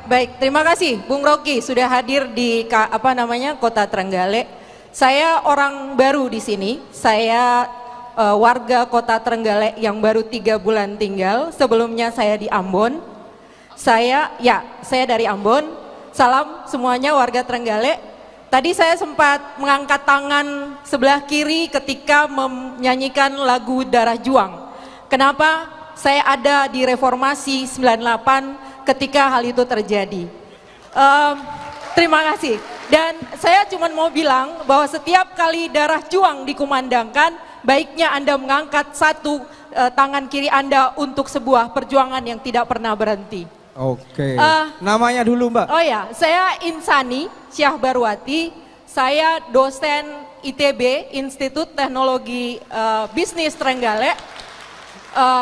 Baik, terima kasih Bung Rocky sudah hadir di Kota Trenggalek. Saya orang baru di sini. Saya warga Kota Trenggalek yang baru 3 bulan tinggal. Sebelumnya saya di Ambon. Saya dari Ambon. Salam semuanya warga Trenggalek. Tadi saya sempat mengangkat tangan sebelah kiri ketika menyanyikan lagu Darah Juang. Kenapa? Saya ada di Reformasi 98 ketika hal itu terjadi. Terima kasih. Dan saya cuma mau bilang bahwa setiap kali Darah Juang dikumandangkan, baiknya Anda mengangkat satu tangan kiri Anda untuk sebuah perjuangan yang tidak pernah berhenti. Oke. Namanya dulu Mbak. Oh ya, saya Insani Syahbarwati. Saya dosen ITB, Institut Teknologi Bisnis Trenggalek.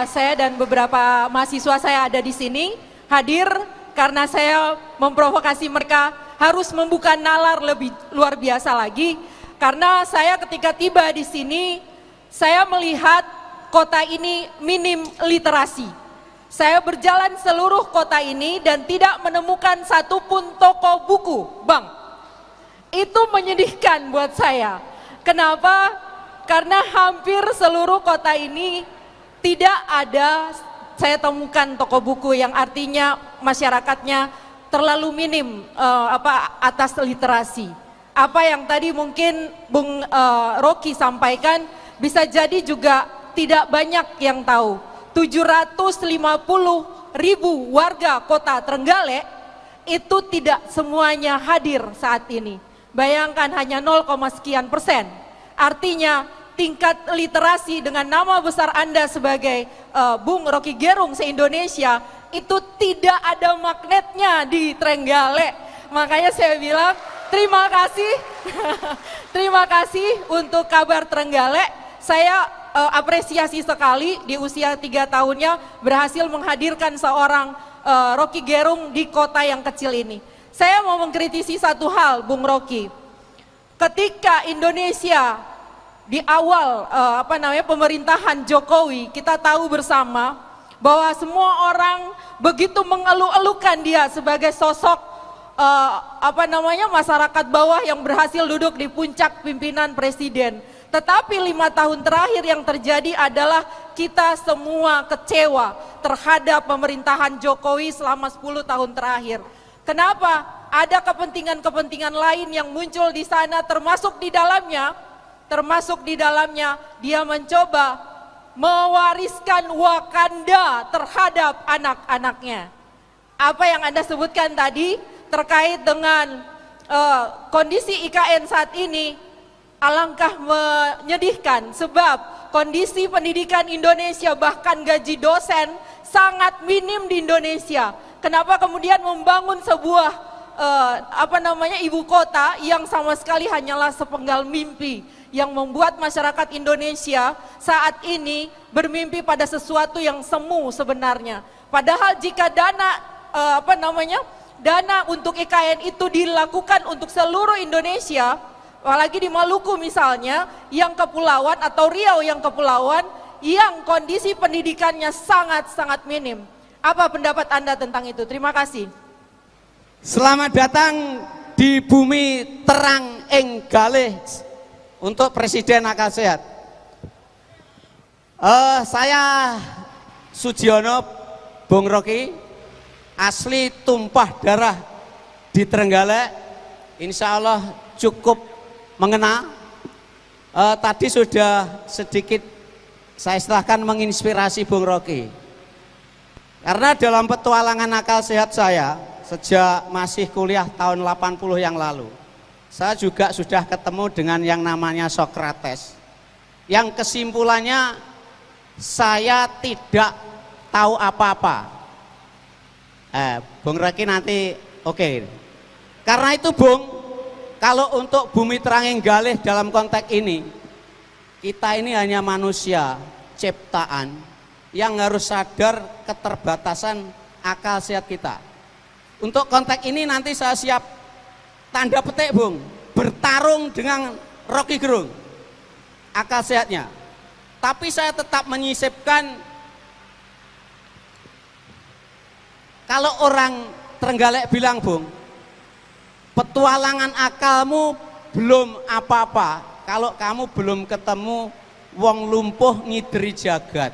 Saya dan beberapa mahasiswa saya ada di sini hadir karena saya memprovokasi mereka harus membuka nalar lebih luar biasa lagi. Karena saya ketika tiba di sini, saya melihat kota ini minim literasi. Saya berjalan seluruh kota ini dan tidak menemukan satupun toko buku, Bang. Itu menyedihkan buat saya. Kenapa? Karena hampir seluruh kota ini tidak ada saya temukan toko buku, yang artinya masyarakatnya terlalu minim atas literasi. Apa yang tadi mungkin Bung Rocky sampaikan bisa jadi juga tidak banyak yang tahu. 750.000 warga kota Trenggalek itu tidak semuanya hadir saat ini. Bayangkan hanya 0, sekian persen. Artinya tingkat literasi dengan nama besar Anda sebagai Bung Rocky Gerung se-Indonesia itu tidak ada magnetnya di Trenggalek. Makanya saya bilang terima kasih. Terima kasih untuk kabar Trenggalek. Saya apresiasi sekali di usia 3 tahunnya berhasil menghadirkan seorang Rocky Gerung di kota yang kecil ini. Saya mau mengkritisi satu hal, Bung Rocky. Ketika Indonesia di awal pemerintahan Jokowi, kita tahu bersama bahwa semua orang begitu mengeluh-elukan dia sebagai sosok masyarakat bawah yang berhasil duduk di puncak pimpinan presiden. Tetapi 5 tahun terakhir yang terjadi adalah kita semua kecewa terhadap pemerintahan Jokowi selama 10 tahun terakhir. Kenapa? Ada kepentingan-kepentingan lain yang muncul di sana, termasuk di dalamnya dia mencoba mewariskan Wakanda terhadap anak-anaknya. Apa yang Anda sebutkan tadi terkait dengan kondisi IKN saat ini, alangkah menyedihkan sebab kondisi pendidikan Indonesia bahkan gaji dosen sangat minim di Indonesia. Kenapa kemudian membangun sebuah ibu kota yang sama sekali hanyalah sepenggal mimpi yang membuat masyarakat Indonesia saat ini bermimpi pada sesuatu yang semu sebenarnya. Padahal jika dana untuk IKN itu dilakukan untuk seluruh Indonesia, apalagi di Maluku misalnya, yang kepulauan atau Riau yang kepulauan, yang kondisi pendidikannya sangat-sangat minim. Apa pendapat Anda tentang itu? Terima kasih. Selamat datang di bumi terang ing galih untuk Presiden Akal Sehat. Saya Sujiono Bung Rocky, asli tumpah darah di Trenggalek. Insya Allah cukup mengenal. Tadi sudah sedikit saya istilahkan menginspirasi Bung Rocky. Karena dalam petualangan akal sehat saya sejak masih kuliah tahun 80 yang lalu, saya juga sudah ketemu dengan yang namanya Socrates. Yang kesimpulannya saya tidak tahu apa-apa. Bung Rocky nanti oke. Karena itu Bung, kalau untuk bumi teranging galih dalam konteks ini, kita ini hanya manusia ciptaan yang harus sadar keterbatasan akal sehat kita. Untuk konteks ini nanti saya siap tanda petik Bung, bertarung dengan Rocky Gerung akal sehatnya. Tapi saya tetap menyisipkan kalau orang Trenggalek bilang, Bung, petualangan akalmu belum apa-apa kalau kamu belum ketemu wong lumpuh ngideri jagat.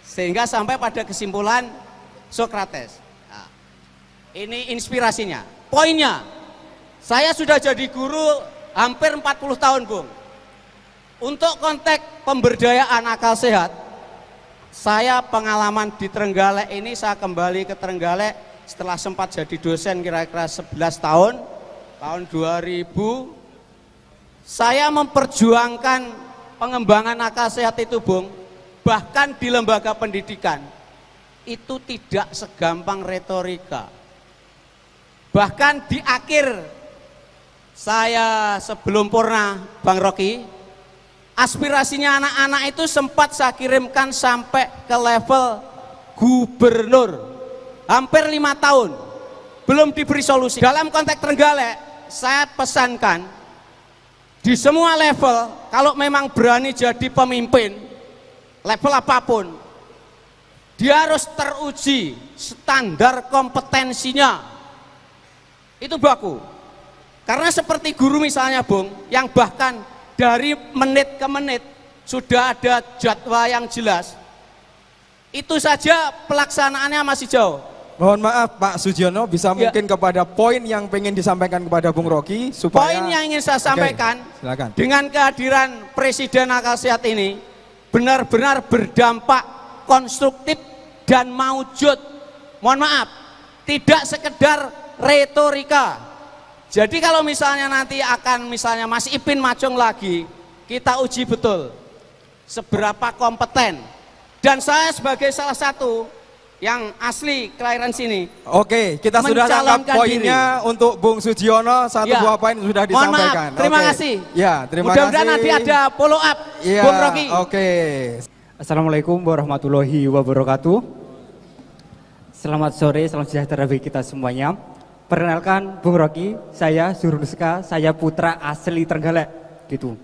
Sehingga sampai pada kesimpulan Sokrates. Nah, ini inspirasinya. Poinnya, saya sudah jadi guru hampir 40 tahun, Bung. Untuk konteks pemberdayaan akal sehat, saya pengalaman di Trenggalek ini, saya kembali ke Trenggalek setelah sempat jadi dosen kira-kira 11 tahun, tahun 2000, saya memperjuangkan pengembangan akal sehat itu, Bung, bahkan di lembaga pendidikan, itu tidak segampang retorika. Bahkan di akhir saya sebelum purna, Bang Rocky, aspirasinya anak-anak itu sempat saya kirimkan sampai ke level gubernur, hampir 5 tahun belum diberi solusi. Dalam konteks Trenggalek, saya pesankan di semua level, kalau memang berani jadi pemimpin level apapun, dia harus teruji standar kompetensinya. Itu baku. Karena seperti guru misalnya, Bung, yang bahkan dari menit ke menit sudah ada jadwal yang jelas, itu saja pelaksanaannya masih jauh. Mohon maaf Pak Sugiono, bisa mungkin kepada poin yang pengen disampaikan kepada Bung Rocky supaya... Poin yang ingin saya sampaikan, silakan. Dengan kehadiran Presiden Akal Sehat ini benar-benar berdampak konstruktif dan maujud. Mohon maaf, tidak sekedar retorika. Jadi kalau misalnya nanti akan misalnya Mas Ipin Macung lagi, kita uji betul seberapa kompeten. Dan saya sebagai salah satu yang asli kelahiran sini. Oke, kita sudah tangkap poinnya diri. Untuk Bung Sugiono, satu buah poin sudah disampaikan. Mohon maaf, terima kasih. Ya, terima kasih. Mudah-mudahan nanti ada follow up, Bung Rocky. Oke. Assalamualaikum warahmatullahi wabarakatuh. Selamat sore, salam sejahtera bagi kita semuanya. Perkenalkan Bung Rocky, saya Zurunuska, saya putra asli Trenggalek, gitu.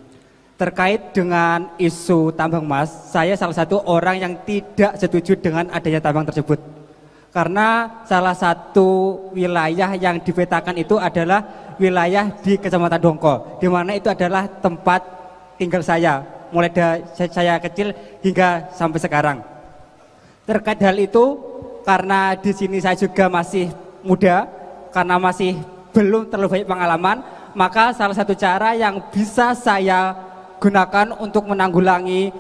Terkait dengan isu tambang emas, saya salah satu orang yang tidak setuju dengan adanya tambang tersebut. Karena salah satu wilayah yang dipetakan itu adalah wilayah di Kecamatan Dongko, di mana itu adalah tempat tinggal saya, mulai dari saya kecil hingga sampai sekarang. Terkait hal itu, karena di sini saya juga masih muda, karena masih belum terlalu banyak pengalaman, maka salah satu cara yang bisa saya gunakan untuk menanggulangi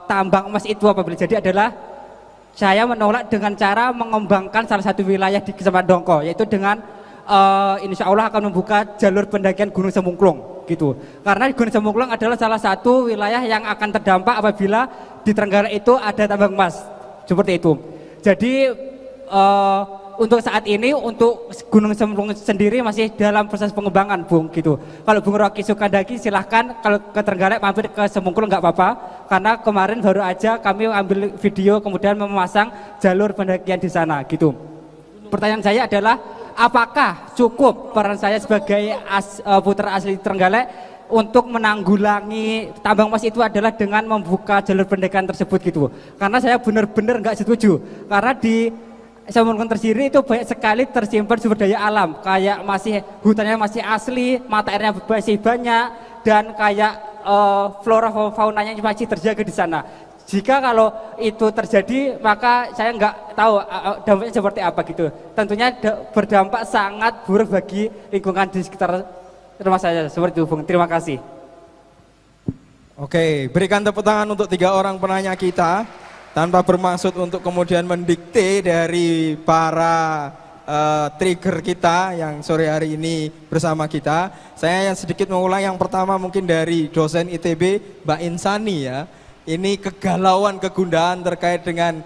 tambang emas itu apabila jadi adalah saya menolak dengan cara mengembangkan salah satu wilayah di Kecamatan Dongko, yaitu dengan insya Allah akan membuka jalur pendakian Gunung Semungklung, gitu. Karena Gunung Semungklung adalah salah satu wilayah yang akan terdampak apabila di Trenggalek itu ada tambang emas, seperti itu. Jadi untuk saat ini untuk Gunung Semungklung sendiri masih dalam proses pengembangan, Bung, gitu. Kalau Bung Rocky suka daki silahkan, kalau ke Trenggalek mampir ke Semungklung nggak apa-apa, karena kemarin baru aja kami ambil video kemudian memasang jalur pendakian di sana, gitu. Pertanyaan saya adalah, apakah cukup peran saya sebagai putra asli Trenggalek untuk menanggulangi tambang emas itu adalah dengan membuka jalur pendakian tersebut, gitu. Karena saya benar-benar nggak setuju, karena di Semungklung tersendiri itu banyak sekali tersimpan sumber daya alam, kayak masih hutannya masih asli, mata airnya masih banyak, dan kayak flora faunanya masih terjaga di sana. Jika kalau itu terjadi, maka saya nggak tahu dampaknya seperti apa, gitu. Tentunya berdampak sangat buruk bagi lingkungan di sekitar rumah saya, seperti itu, Bung. Terima kasih. Oke, berikan tepuk tangan untuk 3 orang penanya kita. Tanpa bermaksud untuk kemudian mendikte dari para trigger kita yang sore hari ini bersama kita. Saya yang sedikit mengulang, yang pertama mungkin dari dosen ITB Mbak Insani ya. Ini kegalauan, kegundahan terkait dengan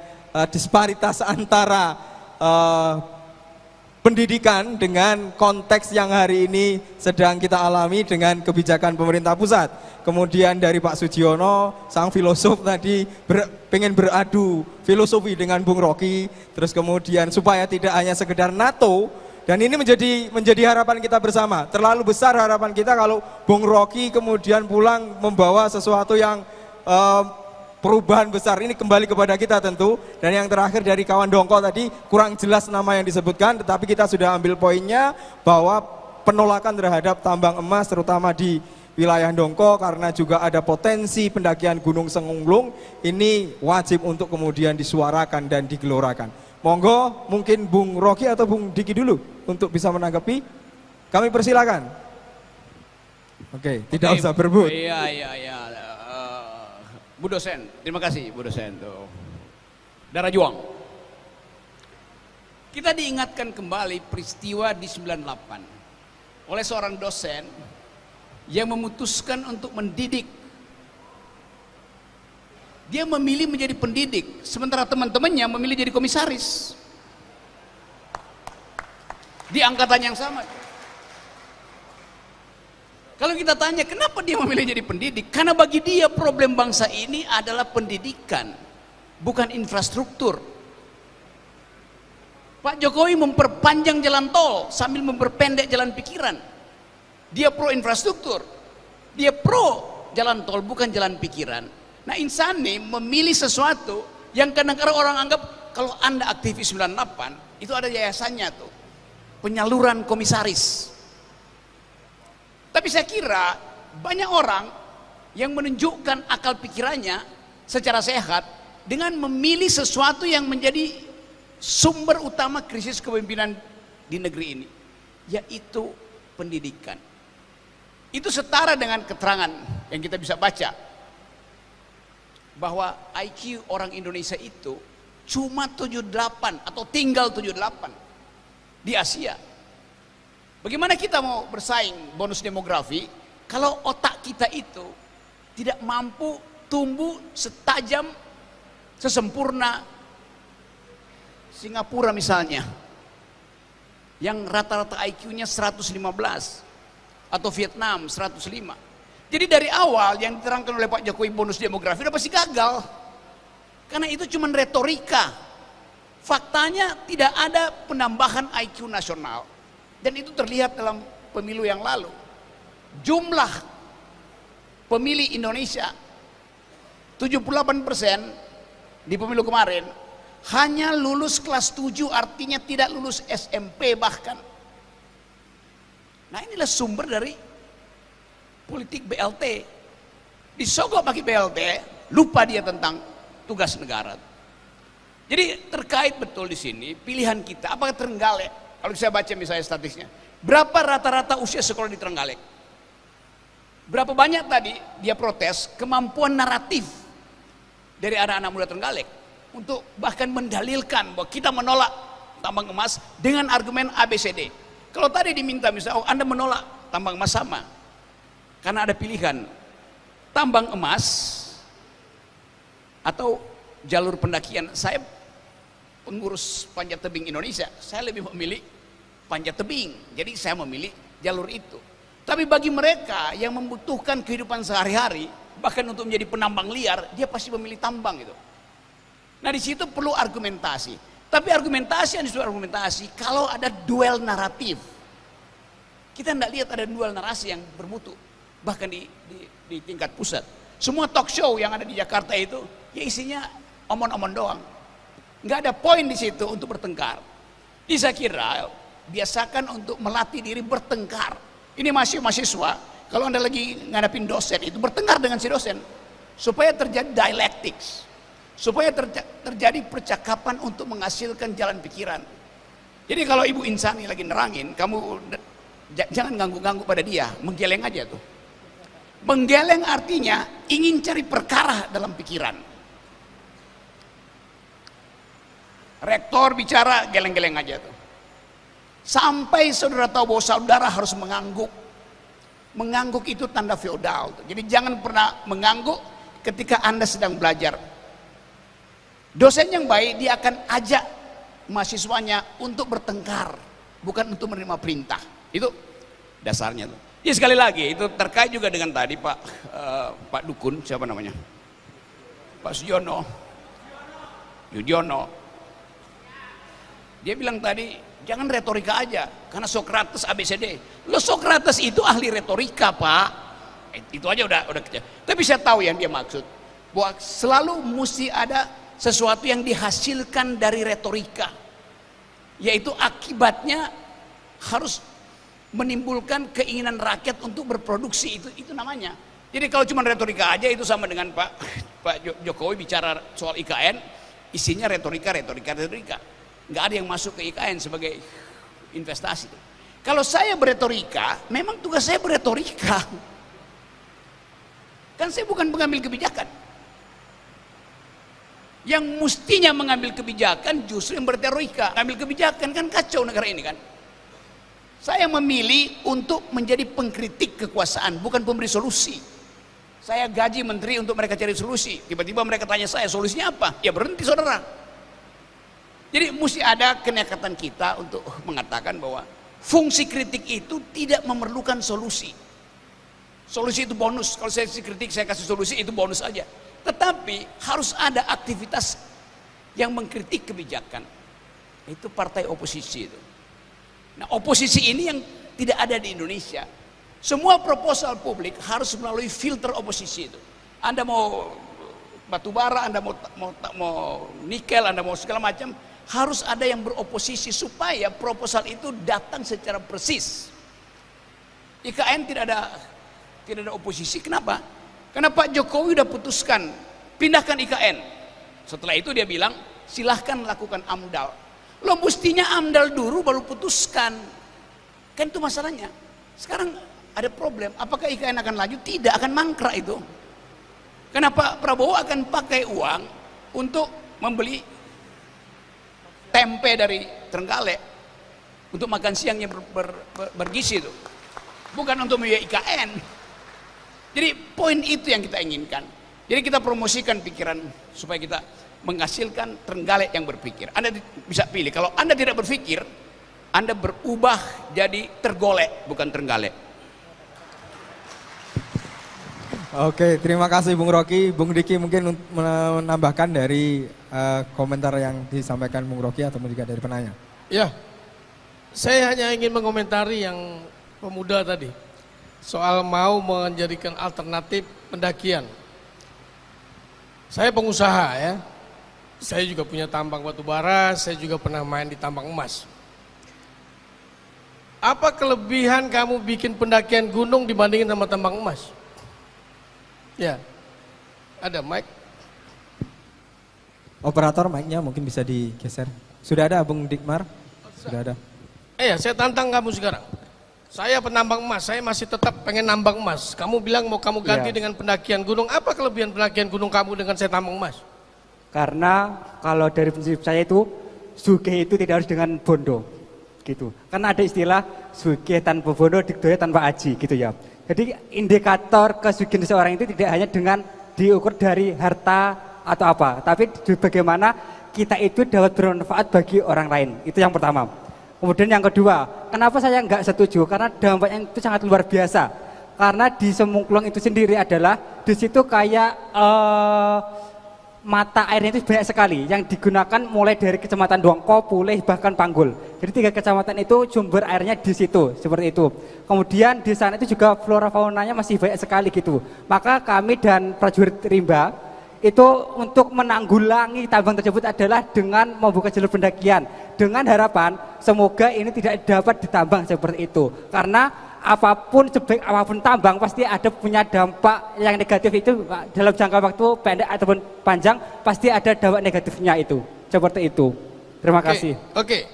disparitas antara pendidikan dengan konteks yang hari ini sedang kita alami dengan kebijakan pemerintah pusat. Kemudian dari Pak Sugiono, sang filosof tadi pengen beradu filosofi dengan Bung Rocky, terus kemudian supaya tidak hanya sekedar NATO, dan ini menjadi harapan kita bersama. Terlalu besar harapan kita kalau Bung Rocky kemudian pulang membawa sesuatu yang perubahan besar ini kembali kepada kita tentu. Dan yang terakhir dari kawan Dongko tadi kurang jelas nama yang disebutkan, tetapi kita sudah ambil poinnya bahwa penolakan terhadap tambang emas terutama di wilayah Dongko karena juga ada potensi pendakian Gunung Sengunglung ini wajib untuk kemudian disuarakan dan digelorakan. Monggo mungkin Bung Rocky atau Bung Diki dulu untuk bisa menanggapi. Kami persilakan. Oke, tidak usah berebut. Iya. Bu dosen, terima kasih Bu dosen tuh. Darah juang. Kita diingatkan kembali peristiwa di 98 oleh seorang dosen yang memutuskan untuk mendidik. Dia memilih menjadi pendidik, sementara teman-temannya memilih jadi komisaris. Di angkatan yang sama. Kalau kita tanya kenapa dia memilih jadi pendidik? Karena bagi dia problem bangsa ini adalah pendidikan, bukan infrastruktur. Pak Jokowi memperpanjang jalan tol sambil memperpendek jalan pikiran. Dia pro infrastruktur, dia pro jalan tol bukan jalan pikiran. Nah Insani memilih sesuatu yang kadang-kadang orang anggap kalau Anda aktivis 98 itu ada yayasannya tuh, penyaluran komisaris. Tapi saya kira banyak orang yang menunjukkan akal pikirannya secara sehat dengan memilih sesuatu yang menjadi sumber utama krisis kepemimpinan di negeri ini, yaitu pendidikan. Itu setara dengan keterangan yang kita bisa baca bahwa IQ orang Indonesia itu cuma 78 atau tinggal 78 di Asia. Bagaimana kita mau bersaing bonus demografi kalau otak kita itu tidak mampu tumbuh setajam, sesempurna Singapura misalnya, yang rata-rata IQ-nya 115, atau Vietnam 105. Jadi dari awal yang diterangkan oleh Pak Jokowi bonus demografi udah pasti gagal, karena itu cuma retorika. Faktanya tidak ada penambahan IQ nasional. Dan itu terlihat dalam pemilu yang lalu. Jumlah pemilih Indonesia 78% di pemilu kemarin hanya lulus kelas 7, artinya tidak lulus SMP bahkan. Nah inilah sumber dari politik BLT. Disogok pakai BLT, lupa dia tentang tugas negara. Jadi terkait betul di sini pilihan kita apakah Trenggalek. Kalau saya baca misalnya statistiknya, berapa rata-rata usia sekolah di Trenggalek? Berapa banyak tadi dia protes kemampuan naratif dari anak-anak muda Trenggalek untuk bahkan mendalilkan bahwa kita menolak tambang emas dengan argumen ABCD. Kalau tadi diminta misalnya, oh Anda menolak tambang emas sama, karena ada pilihan tambang emas atau jalur pendakian. Saya pengurus panjat tebing Indonesia, saya lebih memilih panjat tebing, jadi saya memilih jalur itu. Tapi bagi mereka yang membutuhkan kehidupan sehari-hari, bahkan untuk menjadi penambang liar, dia pasti memilih tambang itu. Nah di situ perlu argumentasi. Tapi argumentasi yang disebut argumentasi kalau ada duel naratif. Kita tidak lihat ada duel narasi yang bermutu, bahkan di tingkat pusat. Semua talk show yang ada di Jakarta itu ya isinya omon-omon doang. Nggak ada poin di situ untuk bertengkar. Jadi saya kira biasakan untuk melatih diri bertengkar. Ini mahasiswa, kalau Anda lagi ngadapin dosen itu bertengkar dengan si dosen supaya terjadi dialectics, supaya terjadi percakapan untuk menghasilkan jalan pikiran. Jadi kalau Ibu Insani lagi nerangin, kamu jangan ganggu-ganggu pada dia, menggeleng aja tuh. Menggeleng artinya ingin cari perkara dalam pikiran. Rektor bicara, geleng-geleng aja tuh. Sampai saudara tahu bahwa saudara harus mengangguk. Mengangguk itu tanda feodal. Jadi jangan pernah mengangguk ketika Anda sedang belajar. Dosen yang baik dia akan ajak mahasiswanya untuk bertengkar, bukan untuk menerima perintah. Itu dasarnya tuh. Ya sekali lagi itu terkait juga dengan tadi Pak Dukun, siapa namanya? Pak Yudhoyono. Dia bilang tadi jangan retorika aja karena Socrates ABCD. Lo Socrates itu ahli retorika, Pak. Itu aja udah kecil. Tapi saya tahu yang dia maksud. bahwa selalu mesti ada sesuatu yang dihasilkan dari retorika, yaitu akibatnya harus menimbulkan keinginan rakyat untuk berproduksi. Itu namanya. Jadi kalau cuma retorika aja, itu sama dengan Pak Jokowi bicara soal IKN, isinya retorika. Nggak ada yang masuk ke IKN sebagai investasi. Kalau saya beretorika, memang tugas saya beretorika. Kan saya bukan pengambil kebijakan. Yang mestinya mengambil kebijakan justru yang berretorika. Ambil kebijakan kan kacau negara ini kan. Saya memilih untuk menjadi pengkritik kekuasaan, bukan pemberi solusi. Saya gaji menteri untuk mereka cari solusi. Tiba-tiba mereka tanya saya, solusinya apa? Ya berhenti saudara. Jadi mesti ada kenekatan kita untuk mengatakan bahwa fungsi kritik itu tidak memerlukan solusi. Solusi itu bonus. Kalau saya kritik, saya kasih solusi, itu bonus aja. Tetapi harus ada aktivitas yang mengkritik kebijakan. Itu partai oposisi itu. Nah, oposisi ini yang tidak ada di Indonesia. Semua proposal publik harus melalui filter oposisi itu. Anda mau batu bara, Anda mau nikel, Anda mau segala macam, harus ada yang beroposisi supaya proposal itu datang secara persis. IKN tidak ada oposisi. Kenapa? Karena Pak Jokowi udah putuskan pindahkan IKN. Setelah itu dia bilang silahkan lakukan AMDAL. Lo mestinya AMDAL dulu baru putuskan. Kan itu masalahnya. Sekarang ada problem. Apakah IKN akan laju? Tidak, akan mangkrak itu. Kenapa Prabowo akan pakai uang untuk membeli tempe dari Trenggalek untuk makan siangnya bergizi itu. Bukan untuk membiayai IKN. Jadi poin itu yang kita inginkan. Jadi kita promosikan pikiran supaya kita menghasilkan Trenggalek yang berpikir. Anda bisa pilih. Kalau Anda tidak berpikir, Anda berubah jadi tergolek, bukan Trenggalek. Oke, terima kasih Bung Rocky. Bung Diki mungkin menambahkan dari komentar yang disampaikan Bung Rocky atau juga dari penanya. Ya, saya hanya ingin mengomentari yang pemuda tadi soal mau menjadikan alternatif pendakian. Saya pengusaha ya, saya juga punya tambang batu bara, saya juga pernah main di tambang emas. Apa kelebihan kamu bikin pendakian gunung dibandingin sama tambang emas? Ya, ada mic. Operator mic-nya mungkin bisa digeser. Sudah ada Bung Dikmar? Sudah ada. Saya tantang kamu sekarang. Saya penambang emas, saya masih tetap pengen nambang emas. Kamu bilang mau kamu ganti dengan pendakian gunung. Apa kelebihan pendakian gunung kamu dengan saya tambang emas? Karena kalau dari prinsip saya itu, sugih itu tidak harus dengan bondo. Gitu. Karena ada istilah sugih tanpa bondo, dikdoya tanpa aji gitu ya. Jadi indikator kesugihan seseorang itu tidak hanya dengan diukur dari harta atau apa, tapi bagaimana kita itu dapat bermanfaat bagi orang lain. Itu yang pertama. Kemudian yang kedua, kenapa saya nggak setuju? Karena dampaknya itu sangat luar biasa. Karena di Semungklung itu sendiri adalah di situ kayak mata airnya itu banyak sekali yang digunakan mulai dari Kecamatan Dongko, Pulih, bahkan Panggul. Jadi 3 kecamatan itu sumber airnya di situ, seperti itu. Kemudian di sana itu juga flora faunanya masih banyak sekali gitu. Maka kami dan prajurit rimba itu untuk menanggulangi tambang tersebut adalah dengan membuka jalur pendakian dengan harapan semoga ini tidak dapat ditambang seperti itu, karena apapun sebaik apapun tambang pasti ada punya dampak yang negatif itu dalam jangka waktu pendek ataupun panjang pasti ada dampak negatifnya itu seperti itu. Terima kasih. Oke.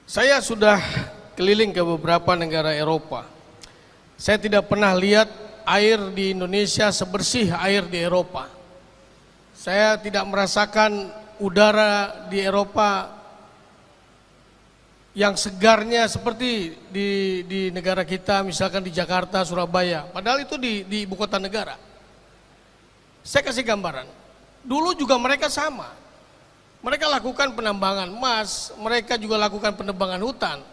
Saya sudah keliling ke beberapa negara Eropa. Saya tidak pernah lihat air di Indonesia sebersih air di Eropa. Saya tidak merasakan udara di Eropa yang segarnya seperti di negara kita, misalkan di Jakarta, Surabaya. Padahal itu di ibu kota negara. Saya kasih gambaran. Dulu juga mereka sama. Mereka lakukan penambangan emas, mereka juga lakukan penebangan hutan.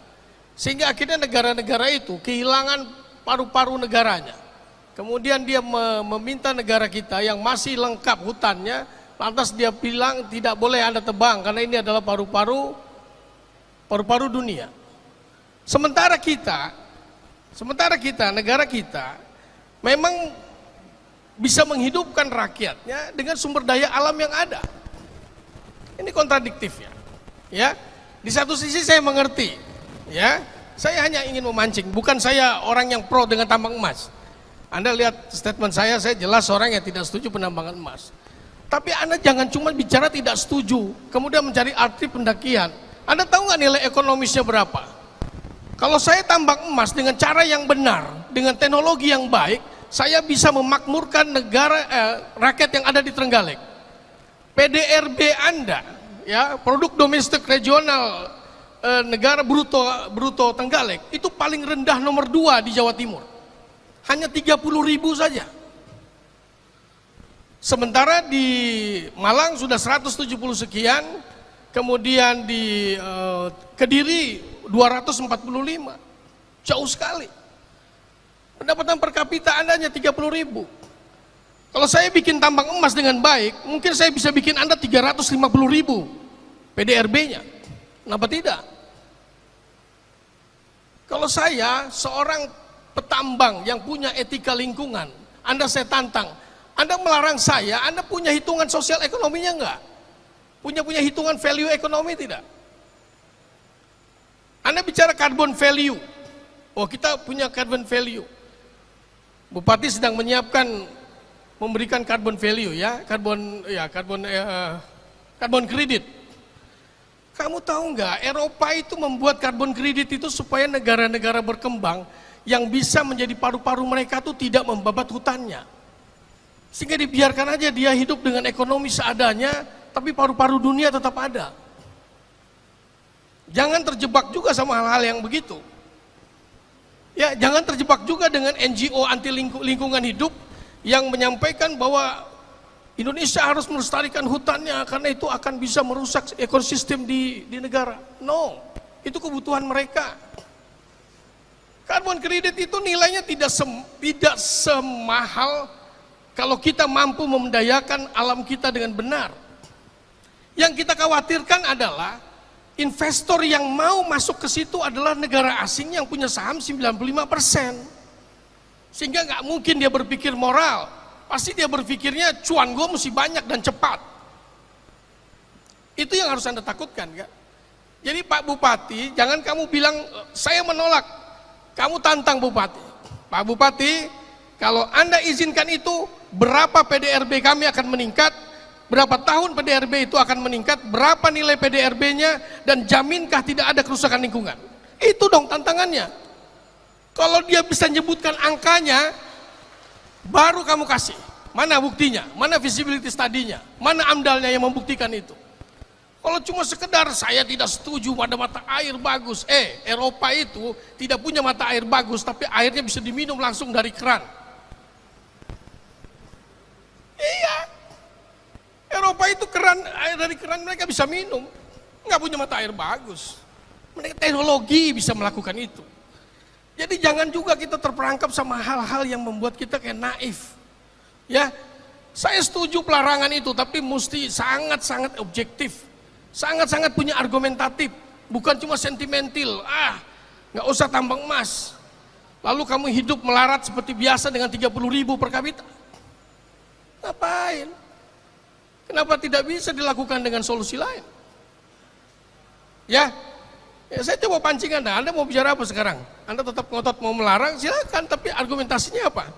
Sehingga akhirnya negara-negara itu kehilangan paru-paru negaranya. Kemudian dia meminta negara kita yang masih lengkap hutannya, lantas dia bilang tidak boleh Anda tebang karena ini adalah paru-paru dunia. Sementara kita, negara kita memang bisa menghidupkan rakyatnya dengan sumber daya alam yang ada. Ini kontradiktif ya. Ya, di satu sisi saya mengerti, ya, saya hanya ingin memancing, bukan saya orang yang pro dengan tambang emas. Anda lihat statement saya jelas orang yang tidak setuju penambangan emas. Tapi Anda jangan cuma bicara tidak setuju, kemudian mencari arti pendakian. Anda tahu nggak nilai ekonomisnya berapa? Kalau saya tambang emas dengan cara yang benar, dengan teknologi yang baik, saya bisa memakmurkan negara, rakyat yang ada di Trenggalek. PDRB Anda, ya, produk domestik regional negara bruto Trenggalek itu paling rendah nomor 2 di Jawa Timur, hanya 30.000 saja. Sementara di Malang sudah 170 sekian, kemudian di Kediri 245, jauh sekali. Pendapatan per kapita Anda hanya 30.000. Kalau saya bikin tambang emas dengan baik, mungkin saya bisa bikin Anda 350.000 PDRB-nya. Kenapa tidak? Kalau saya seorang petambang yang punya etika lingkungan, Anda saya tantang, Anda melarang saya, Anda punya hitungan sosial ekonominya enggak? Punya hitungan value ekonomi tidak? Anda bicara carbon value. Oh, kita punya carbon value. Bupati sedang menyiapkan memberikan carbon value ya, carbon kredit. Kamu tahu nggak, Eropa itu membuat carbon kredit itu supaya negara-negara berkembang yang bisa menjadi paru-paru mereka tuh tidak membabat hutannya. Sehingga dibiarkan aja dia hidup dengan ekonomi seadanya, tapi paru-paru dunia tetap ada. Jangan terjebak juga sama hal-hal yang begitu. Ya, jangan terjebak juga dengan NGO anti lingkungan hidup yang menyampaikan bahwa Indonesia harus melestarikan hutannya karena itu akan bisa merusak ekosistem di negara. No, itu kebutuhan mereka. Carbon kredit itu nilainya tidak semahal kalau kita mampu memendayakan alam kita dengan benar. Yang kita khawatirkan adalah investor yang mau masuk ke situ adalah negara asing yang punya saham 95%. Sehingga nggak mungkin dia berpikir moral, pasti dia berpikirnya cuan gue mesti banyak dan cepat. Itu yang harus Anda takutkan, kan? Jadi Pak Bupati, jangan kamu bilang saya menolak, kamu tantang Bupati. Pak Bupati, kalau Anda izinkan itu, berapa PDRB kami akan meningkat, berapa tahun PDRB itu akan meningkat, berapa nilai PDRB-nya, dan jaminkah tidak ada kerusakan lingkungan. Itu dong tantangannya. Kalau dia bisa menyebutkan angkanya, baru kamu kasih. Mana buktinya? Mana visibility study-nya? Mana amdalnya yang membuktikan itu? Kalau cuma sekedar saya tidak setuju pada mata air bagus. Eropa itu tidak punya mata air bagus, tapi airnya bisa diminum langsung dari keran. Iya. Eropa itu air dari keran mereka bisa minum. Nggak punya mata air bagus. Mereka teknologi bisa melakukan itu. Jadi jangan juga kita terperangkap sama hal-hal yang membuat kita kayak naif. Ya, saya setuju pelarangan itu, tapi mesti sangat-sangat objektif, sangat-sangat punya argumentatif, bukan cuma sentimental. Nggak usah tambang emas, lalu kamu hidup melarat seperti biasa dengan 30.000 per kapita. Ngapain? Kenapa tidak bisa dilakukan dengan solusi lain? Ya, saya coba pancing Anda mau bicara apa sekarang? Anda tetap ngotot mau melarang, silakan, tapi argumentasinya apa?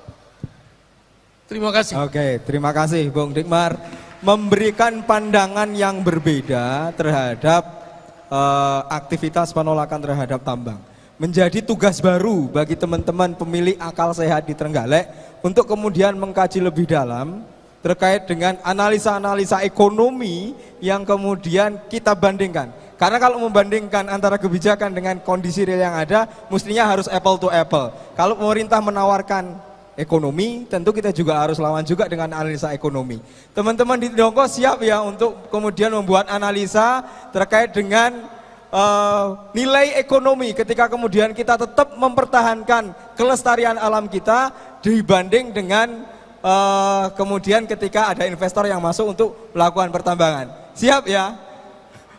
Terima kasih. Oke, terima kasih Bung Dikmar. Memberikan pandangan yang berbeda terhadap aktivitas penolakan terhadap tambang. Menjadi tugas baru bagi teman-teman pemilik akal sehat di Trenggalek untuk kemudian mengkaji lebih dalam terkait dengan analisa-analisa ekonomi yang kemudian kita bandingkan. Karena kalau membandingkan antara kebijakan dengan kondisi real yang ada, mestinya harus apple to apple. Kalau pemerintah menawarkan ekonomi, tentu kita juga harus lawan juga dengan analisa ekonomi. Teman-teman di Dongko siap ya untuk kemudian membuat analisa terkait dengan nilai ekonomi ketika kemudian kita tetap mempertahankan kelestarian alam kita dibanding dengan kemudian ketika ada investor yang masuk untuk melakukan pertambangan. Siap ya?